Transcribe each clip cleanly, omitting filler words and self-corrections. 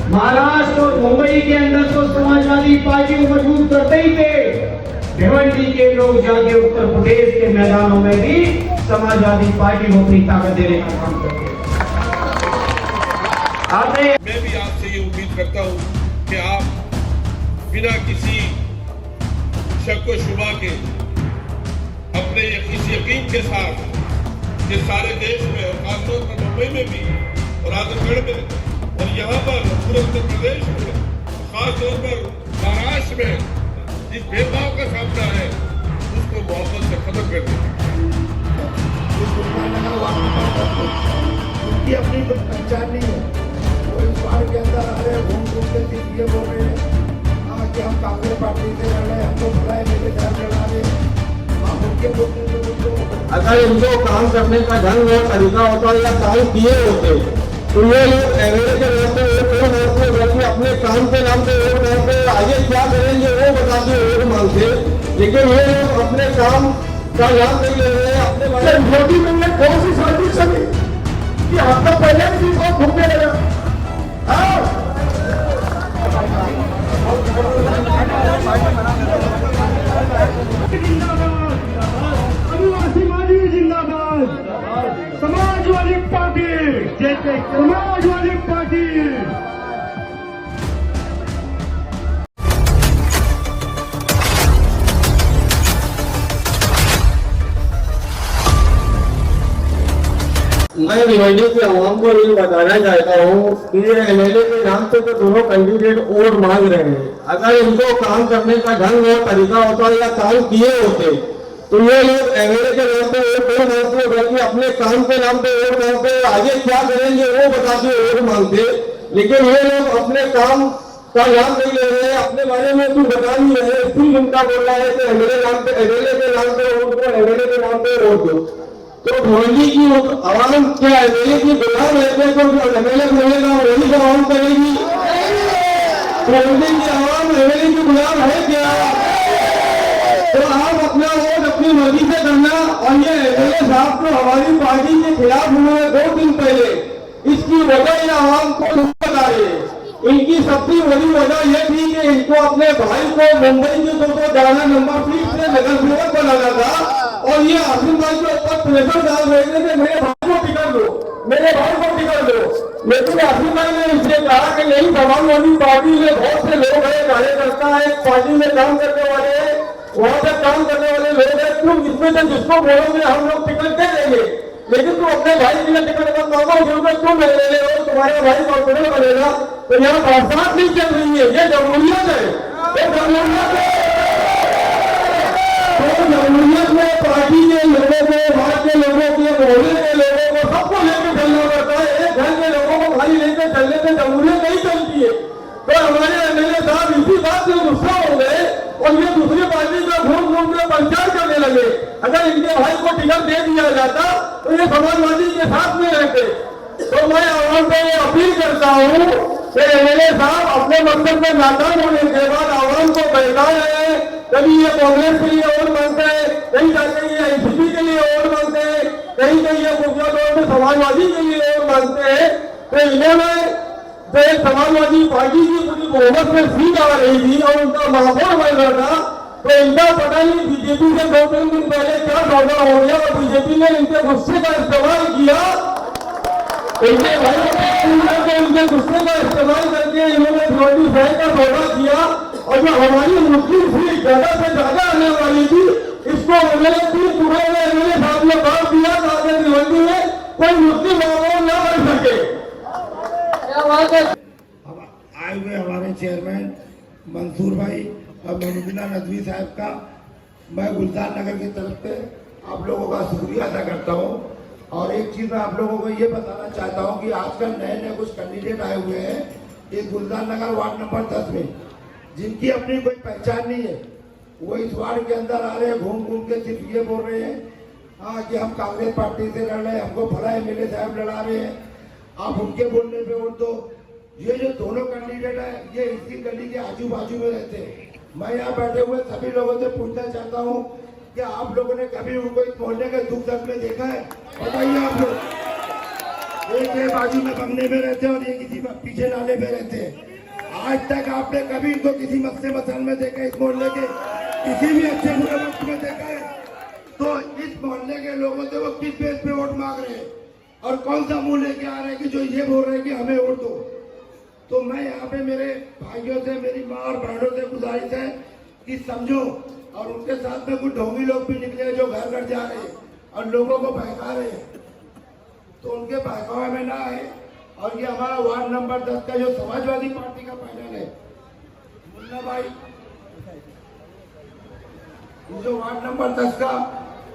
महाराष्ट्र और मुंबई के अंदर तो समाजवादी पार्टी को मजबूत करते ही थे, भिवंडी के लोग जाके उत्तर प्रदेश के मैदानों में भी समाजवादी पार्टी को अपनी ताकत देने का काम करते हैं। मैं भी आपसे ये उम्मीद करता हूं कि आप बिना किसी शक व शुबा के अपने इस यकीन के साथ कि सारे देश में और खासतौर पर मुंबई में भी और आजमगढ़ में और यहाँ पर पूरे उत्तर प्रदेश में खासतौर पर महाराष्ट्र में जिस भेदभाव का सामना है उसको मोहब्बत से खत्म कर दें। उनकी अपनी कोई पहचान नहीं है, वो इस बार के अंदर आ रहे घूम घूम के सिर्फ ये बोल रहे हैं कि हम कांग्रेस पार्टी से लड़ रहे हैं, हमको भला मेरे साथ लड़ा रहे हैं। आप उनके बोलते अगर इनको काम करने का ढंग और तरीका होता या काम किए होते तो ये लोग एमएलए के नाम पे वोट मांगते, बल्कि अपने काम के नाम पे वोट मांगते, आगे क्या करेंगे वो बता के वोट मांगते। लेकिन ये लोग अपने काम का नाम नहीं ले रहे हैं। अपने मोदी में कौन सी साजिश है कि आपका पहले भी बहुत घूमने लगा। Samajwadi party, Samajwadi party. मैं भिवंडी के आवाम को ये बताना चाहता हूँ कि ये एमएलए के नाम से तो दोनों कैंडिडेट वोट मांग रहे हैं। अगर इनको काम करने का ढंग और तरीका होता या काम किए होते तो ये लोग एमएलए के नाम पे वोट नहीं मांगते, बल्कि अपने काम के नाम पे वोट मांगते, आगे क्या करेंगे वो बता के वोट मांगते। लेकिन ये लोग अपने काम का नाम नहीं ले रहे हैं, अपने बारे में कुछ बता नहीं रहे। फिर उनका बोल रहा है कि एमएलए नाम पे, एमएलए के नाम पे वोट दो, एमएलए के नाम पे वोट दो। तो भिवंडी की आवाम क्या एमएलए की गुलाम रहते तो एमएलए मिलेगा वही आवाम करेगी। भिवंडी की आवाम एमएलए की गुलाम है क्या? तो आप अपना वोट अपनी मर्जी से करना। और ये एमएलए साहब तो हमारी पार्टी के खिलाफ हुए 2 दिन पहले, इसकी वजह ये आवाम को बता रहे। इनकी सबसे बड़ी वजह यह थी कि इनको अपने भाई को मुंबई के 211 नंबर सीट से नगर सेवक बनाना था और ये आसिम भाई के ऊपर प्रेशर डाल रहे थे कि मेरे भाई को टिकट दो, मेरे भाई को टिकट दो। लेकिन आसिम भाई ने इससे कहा कि नहीं, समाजवादी पार्टी में बहुत से लोग हैं, कार्यकर्ता है, पार्टी में काम करने वाले हैं, वहाँ से काम करने वाले लोग हैं, तुम इसमें से जिसको बोलोगे हम लोग टिकट दे देंगे। लेकिन तुम अपने भाई के लिए टिकट मत मांगो, क्योंकि तुम ले ले हो, तुम्हारा भाई कॉर्पोरेट बनेगा। तो यहाँ बरसात नहीं चल रही है, ये जमहूरियत है। जमहूरियत में पार्टी के लोगों को, वहाँ के लोगों के, मोहल्ले के लोगों को सबको लेकर चलना पड़ता है। एक घर के लोगों को खाली लेकर चलने से जमहूरियत नहीं चलती है। तो हमारे एमएलए साहब इसी बात से गुस्सा हो गए और ये दूसरी पार्टी को घूम घूम के प्रचार करने लगे। अगर इनके भाई को टिकट दे दिया जाता तो ये समाजवादी के साथ में रहते। तो मैं आवाम से ये अपील करता हूँ कि एमएलए साहब अपने मकसद में नाकाम होने के बाद आवाम को बहका रहे हैं। कभी ये कांग्रेस के लिए वोट मांगते हैं, कहीं जाके ये एनसीपी के लिए वोट मांगते हैं, कहीं कहीं ये खुफिया तौर पर समाजवादी के लिए वोट मांगते हैं। तो इन्होंने जो एक समाजवादी पार्टी की पूरी बहुमत में सीट आ रही थी और उनका महापौर बन रहा था, तो इनका पता नहीं बीजेपी से 2-3 दिन पहले क्या सौदा हो गया और बीजेपी ने इनके गुस्से का इस्तेमाल किया। इनके भाई उनके गुस्से का इस्तेमाल करके इन्होंने 25 का सौदा किया और जो हमारी मुस्लिम सीट ज्यादा से ज्यादा आने वाली थी, इसको एमएलए साहब ने बात दिया ताकि भिवंडी में कोई मुस्लिम माहौल न बन सके। आए हुए हमारे चेयरमैन मंसूर भाई और मोहम्मद नदवी साहब का मैं गुलजार नगर की तरफ से आप लोगों का शुक्रिया अदा करता हूँ। और एक चीज मैं आप लोगों को ये बताना चाहता हूँ कि आजकल नए नए कुछ कैंडिडेट आए हुए हैं इस गुलजार नगर वार्ड नंबर 10 में, जिनकी अपनी कोई पहचान नहीं है। वो इस वार्ड के अंदर आ रहे हैं, घूम घूम के सिर्फ ये बोल रहे हैं कि हम कांग्रेस पार्टी से लड़ रहे हैं, हमको भला एमएलए साहब लड़ा रहे हैं, आप उनके बोलने पे वोट दो। ये जो दोनों कैंडिडेट है ये इसी गली के आजू बाजू में रहते हैं। मैं यहाँ बैठे हुए सभी लोगों से पूछना चाहता हूँ कि आप लोगों ने कभी उनको इस मोहल्ले के दुख दर्द में देखा है? बताइए आप लोग। एक के बाजू में बंगले में रहते और ये किसी पीछे नाले में रहते हैं। आज तक आपने कभी इनको किसी मसले मसाल में देखा, इस मोहल्ले के किसी भी अच्छे बुरे वक्त में देखा है? तो इस मोहल्ले के लोगों से वो किस बेस पे वोट मांग रहे हैं और कौन सा मुंह लेके आ रहे हैं कि जो ये बोल रहे हैं कि हमें वोट दो? तो मैं यहाँ पे मेरे भाइयों से, मेरी माँ और बहनों से गुजारिश है कि समझो, और उनके साथ में कुछ ढोंगी लोग भी निकले हैं जो घर घर जा रहे हैं और लोगों को बहका रहे हैं, तो उनके बहकावे में ना आए। और ये हमारा वार्ड नंबर 10 का जो समाजवादी पार्टी का पैनल है, मुन्ना भाई, जो वार्ड नंबर 10 का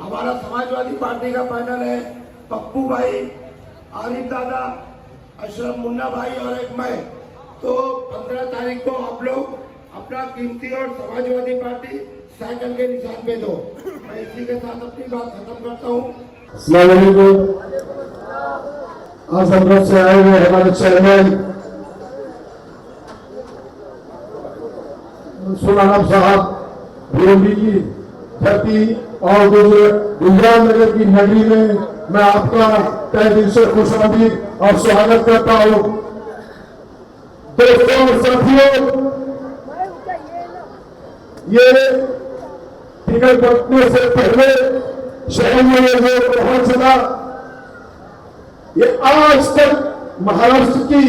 हमारा समाजवादी पार्टी का पैनल है, पप्पू भाई, आरिफ दादा, अशरफ, मुन्ना भाई और एक मैं, तो 15 तारीख को आप लोग अपना कीमती और समाजवादी पार्टी साइकिल के निशान पे दो। मैं इसी के साथ अपनी बात खत्म करता हूँ। अस्सलाम वालेकुम। आज हम लोग से आए हुए हमारे चेयरमैन सुनाम साहब भीवंडी की धरती और गुजरात नगर की नगरी में मैं आपका तहे दिल से खुशामदीद और स्वागत करता हूँ। दोस्तों और साथियों, ये टिकट बंटने से पहले शहर में जो प्रभाव चला, ये आज तक महाराष्ट्र की,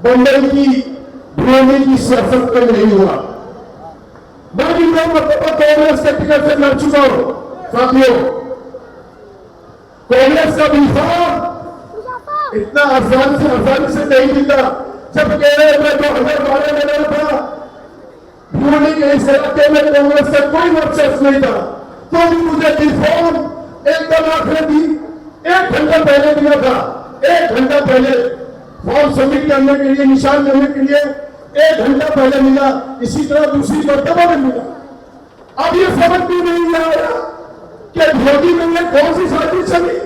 बंबई की, भिवंडी की सियासत में नहीं हुआ। मैं भी 2 मरतबा कांग्रेस के टिकट से लड़ चुका हूं। साथियों, कांग्रेस का विभाग इतना आसानी से नहीं मिलता। जब केरल में 2012 में लड़ा था, भिवंडी के इस इलाके में कांग्रेस का कोई वर्चस्व नहीं था, तो भी मुझे रिफॉर्म 1 लाख ने दी। 1 घंटा पहले दिया था, 1 घंटा पहले फॉर्म सबमिट करने के लिए, निशान लेने के लिए 1 घंटा पहले मिला। इसी तरह दूसरी मर्तबा में मिला। अब ये समझ भी नहीं आ रहा कि भिवंडी में कौन सी साजिश चली।